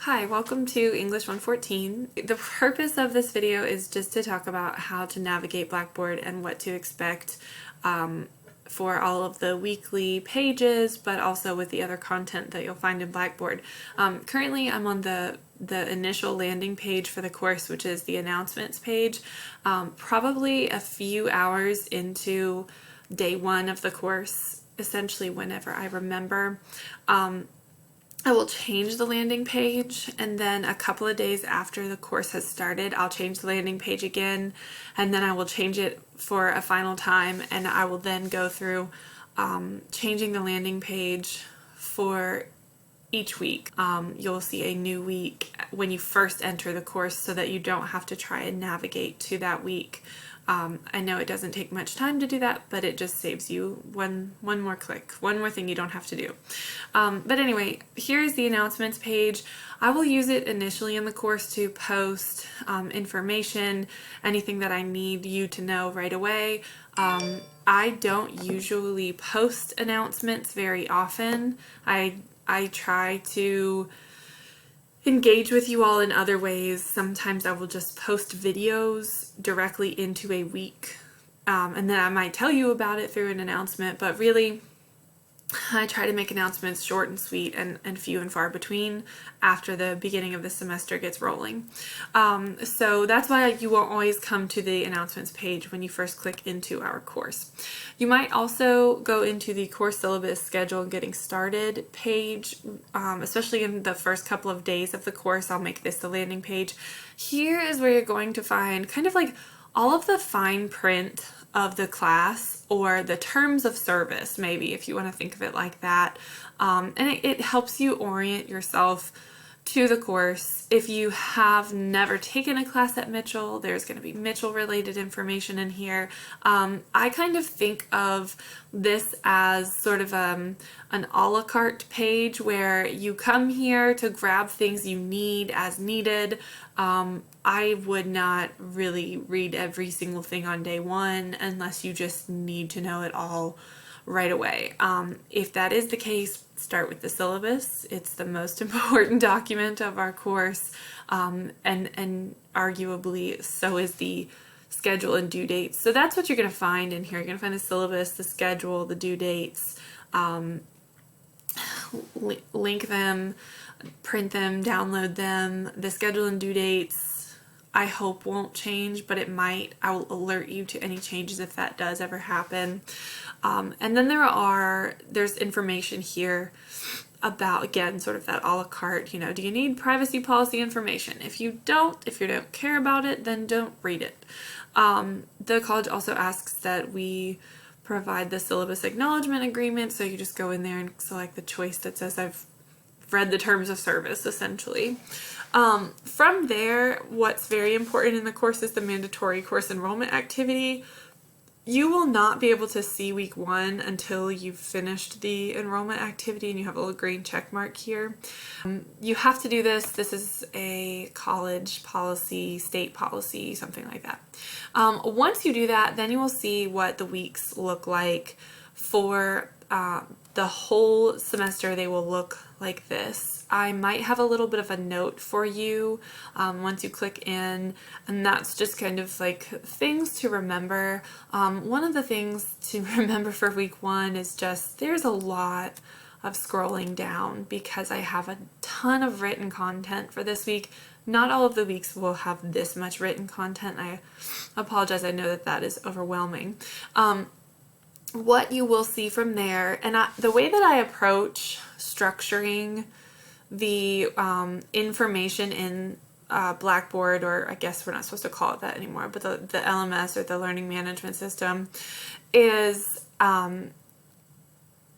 Hi, welcome to English 114. The purpose of this video is just to talk about how to navigate Blackboard and what to expect for all of the weekly pages, but also with the other content that you'll find in Blackboard. Currently, I'm on the initial landing page for the course, which is the announcements page, probably a few hours into day one of the course, essentially whenever I remember. I will change the landing page, and then a couple of days after the course has started, I'll change the landing page again, and then I will change it for a final time, and I will then go through changing the landing page for each week. You'll see a new week when you first enter the course so that you don't have to try and navigate to that week. I know it doesn't take much time to do that, but it just saves you one more click, one more thing you don't have to do. But anyway, here's the announcements page. I will use it initially in the course to post information, anything that I need you to know right away. I don't usually post announcements very often. I try to engage with you all in other ways. Sometimes I will just post videos directly into a week, and then I might tell you about it through an announcement, but really I try to make announcements short and sweet and few and far between after the beginning of the semester gets rolling. So that's why you won't always come to the announcements page when you first click into our course. You might also go into the course syllabus schedule and getting started page, especially in the first couple of days of the course. I'll make this the landing page. Here is where you're going to find kind of like all of the fine print of the class, or the terms of service, maybe, if you want to think of it like that. And it helps you orient yourself to the course. If you have never taken a class at Mitchell, there's going to be Mitchell related information in here. I kind of think of this as sort of an a la carte page where you come here to grab things you need as needed. I would not really read every single thing on day one unless you just need to know it all right away. If that is the case, start with the syllabus. It's the most important document of our course, and arguably so is the schedule and due dates. So that's what you're going to find in here. You're going to find the syllabus, the schedule, the due dates, link them, print them, download them. The schedule and due dates I hope won't change, but it might. I will alert you to any changes if that does ever happen. And then there's information here about, again, sort of that a la carte, do you need privacy policy information? If you don't care about it, then don't read it. The college also asks that we provide the syllabus acknowledgement agreement, so you just go in there and select the choice that says I've read the terms of service, essentially. From there, what's very important in the course is the mandatory course enrollment activity. You will not be able to see week one until you've finished the enrollment activity and you have a little green check mark here. You have to do this. This is a college policy, state policy, something like that. Once you do that, then you will see what the weeks look like for the whole semester. They will look like this. I might have a little bit of a note for you once you click in, and that's just kind of like things to remember. One of the things to remember for week one is just there's a lot of scrolling down because I have a ton of written content for this week. Not all of the weeks will have this much written content. I apologize. I know that is overwhelming. What you will see from there, and the way that I approach structuring the information in Blackboard, or I guess we're not supposed to call it that anymore, but the LMS, or the learning management system, is I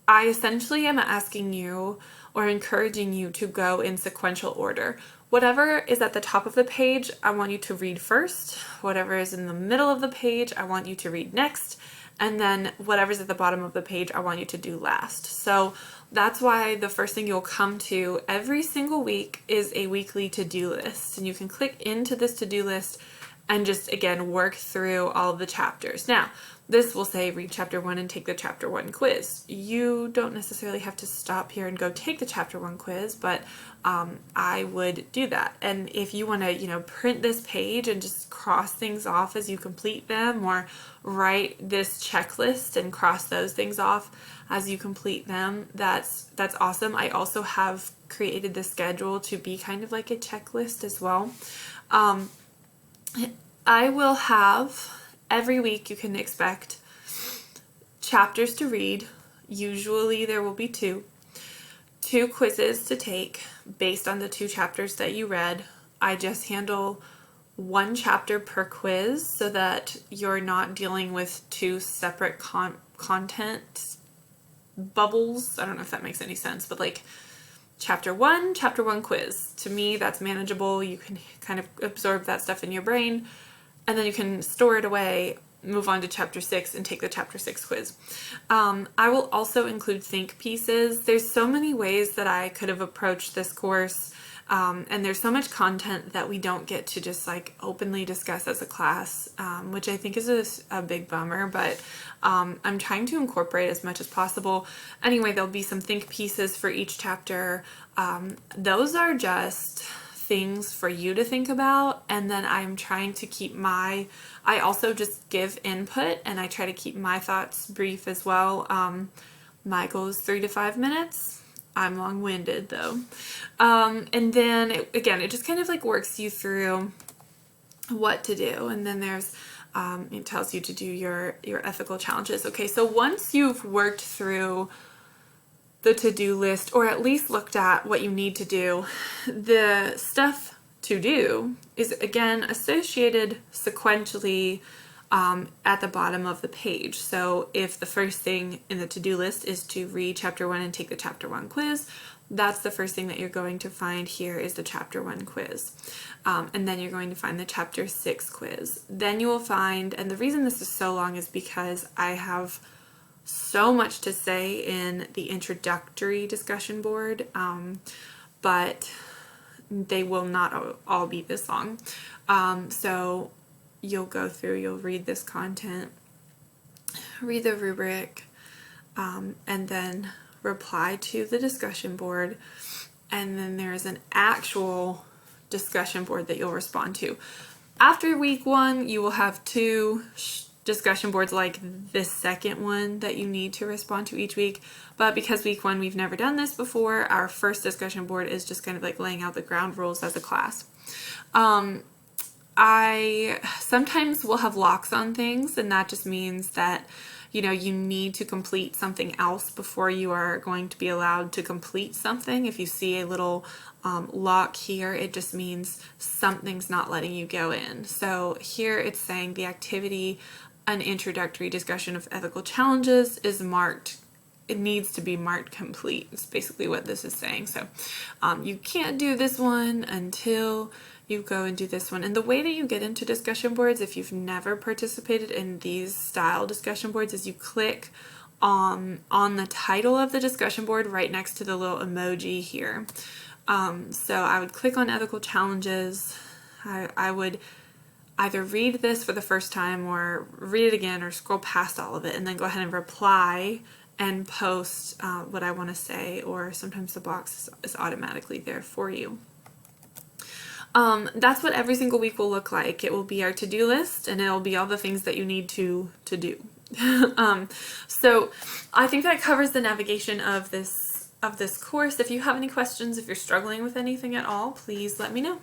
essentially am asking you or encouraging you to go in sequential order. Whatever is at the top of the page, I want you to read first. Whatever is in the middle of the page, I want you to read next. And then whatever's at the bottom of the page, I want you to do last. So that's why the first thing you'll come to every single week is a weekly to-do list. And you can click into this to-do list and just, again, work through all of the chapters. Now, this will say read chapter 1 and take the chapter 1 quiz. You don't necessarily have to stop here and go take the chapter 1 quiz, but I would do that. And if you want to, print this page and just cross things off as you complete them, or write this checklist and cross those things off as you complete them, that's awesome. I also have created the schedule to be kind of like a checklist as well. I will have, every week you can expect chapters to read. Usually there will be two quizzes to take based on the 2 chapters that you read. I just handle 1 chapter per quiz so that you're not dealing with 2 separate content bubbles. I don't know if that makes any sense, but like chapter 1 quiz. To me, that's manageable. You can kind of absorb that stuff in your brain, and then you can store it away, move on to chapter 6 and take the chapter 6 quiz. I will also include think pieces. There's so many ways that I could have approached this course, and there's so much content that we don't get to just like openly discuss as a class, which I think is a big bummer, but I'm trying to incorporate as much as possible. Anyway, there'll be some think pieces for each chapter. Those are just things for you to think about, and then I'm trying to keep I also just give input, and I try to keep my thoughts brief as well. My goal is 3 to 5 minutes. I'm long-winded though. And then it just kind of like works you through what to do, and then there's it tells you to do your ethical challenges. Okay, so once you've worked through the to-do list, or at least looked at what you need to do, the stuff to do is again associated sequentially at the bottom of the page. So if the first thing in the to-do list is to read chapter 1 and take the chapter 1 quiz, that's the first thing that you're going to find here is the chapter 1 quiz. And then you're going to find the chapter 6 quiz. Then you will find, and the reason this is so long is because I have so much to say in the introductory discussion board, but they will not all be this long. So you'll go through, you'll read this content, read the rubric, and then reply to the discussion board, and then there's an actual discussion board that you'll respond to. After week 1, you will have 2 discussion boards like this second one that you need to respond to each week, but because week 1 we've never done this before, our first discussion board is just kind of like laying out the ground rules as a class. I sometimes will have locks on things, and that just means that you need to complete something else before you are going to be allowed to complete something. If you see a little lock here, it just means something's not letting you go in. So here it's saying the activity, an introductory discussion of ethical challenges, is marked. It needs to be marked complete. It's basically what this is saying. So you can't do this one until you go and do this one. And the way that you get into discussion boards, if you've never participated in these style discussion boards, is you click on the title of the discussion board right next to the little emoji here. So I would click on ethical challenges. I would either read this for the first time or read it again or scroll past all of it and then go ahead and reply and post what I want to say, or sometimes the box is automatically there for you. That's what every single week will look like. It will be our to-do list, and it'll be all the things that you need to do. So I think that covers the navigation of this course. If you have any questions, if you're struggling with anything at all, please let me know.